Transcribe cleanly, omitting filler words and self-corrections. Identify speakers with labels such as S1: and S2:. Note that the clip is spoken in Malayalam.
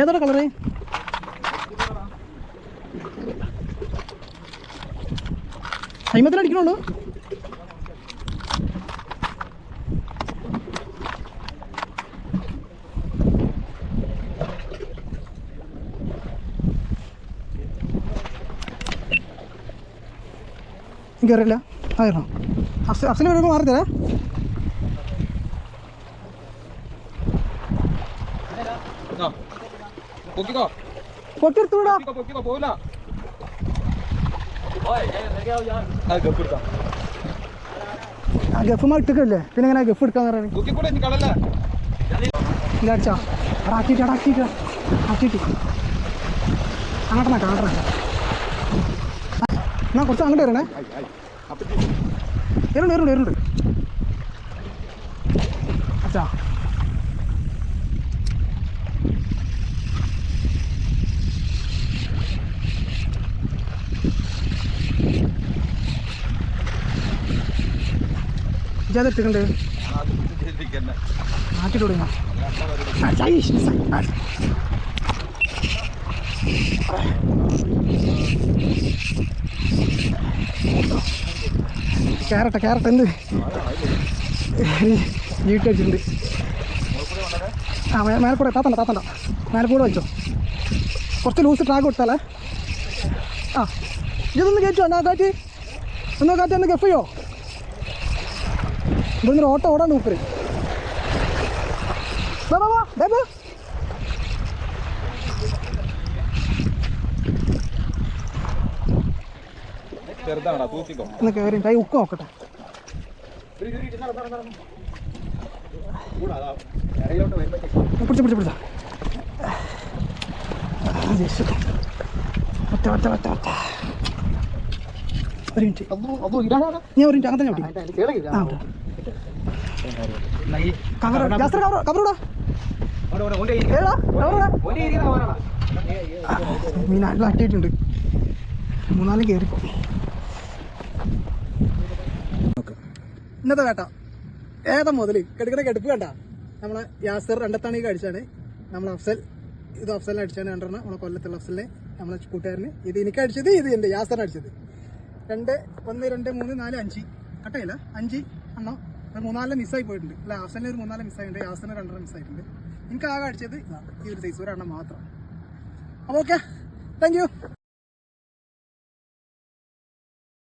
S1: ഏതാ കളറ്? അയിമത്തിൽ അടിക്കണുള്ളൂ. കയറില്ല. ആയിരുന്നോ? അഫ്സൽ വരുമ്പോൾ മാറി തരാം. പൊക്കിയെടുത്തൂടാ. ഗഫുമാ ഇട്ടല്ലേ, പിന്നെ എങ്ങനെ ഗഫ് എടുക്കാന്ന് പറയുന്നത്? അടിച്ചാ ആക്കിയിട്ട് അങ്ങോട്ടെന്നാ കാണട്ടെ. എന്നാ കുറച്ച് അങ്ങോട്ട് വരണേ. വരുന്നുണ്ട് അച്ഛാ. ഇജാതെടുത്തിട്ടുണ്ട് ആക്കിട്ട് തുടങ്ങാം. ക്യാരറ്റ് എന്ത് വീട്ടടിച്ചിട്ടുണ്ട്. ആ മേൽക്കൂടെ താത്തണ്ട മേൽക്കൂടെ വെച്ചോ. കുറച്ച് ലൂസ് ട്രാക്ക് കൊടുത്താലേ. ആ ഇതൊന്ന് കയറ്റോ. എന്നാ കാറ്റ് ഒന്ന് ഗഫ് ചെയ്യോ. ഇവിടുന്ന് ഓട്ടോ ഓടാണ്ട് മൂപ്പര്. ഒന്ന് കയറി കൈ ഉക്ക് നോക്കട്ടെ. പിടിച്ച ഒറ്റ ഒരു മിനിറ്റ്. ഞാൻ ഒരു മിനിറ്റ് അങ്ങനെ മീൻ അട്ടിയിട്ടുണ്ട്. 3-4 കയറിപ്പോ. ഇന്നത്തെ വേട്ട ഏതാ മുതൽ കെടുപ്പ് കണ്ട. നമ്മളെ യാസർ രണ്ടത്താണി കഴിച്ചാണ്. നമ്മളെ അഫ്സലിനെ അടിച്ചാണ്. രണ്ടെണ്ണം നമ്മളെ കൊല്ലത്തുള്ള അഫ്സലിനെ, നമ്മളെ കൂട്ടുകാരന്. ഇത് എനിക്ക് അടിച്ചത്, ഇത് എൻ്റെ യാസറിനെ അടിച്ചത്. 2, 1, 2, 3, 4, 5 കട്ടയില്ല. 5 എണ്ണം 3-4 മിസ്സായി പോയിട്ടുണ്ട്. അല്ല, അഫ്സലിന് ഒരു 3-4 മിസ്സായിട്ടുണ്ട്. യാസറിന് 2 മിസ്സായിട്ടുണ്ട്. എനിക്ക് ആകെ അടിച്ചത് ഈ ഒരു സൈസ് ഒരെണ്ണം മാത്രം. അപ്പോൾ ഓക്കെ, താങ്ക് യു.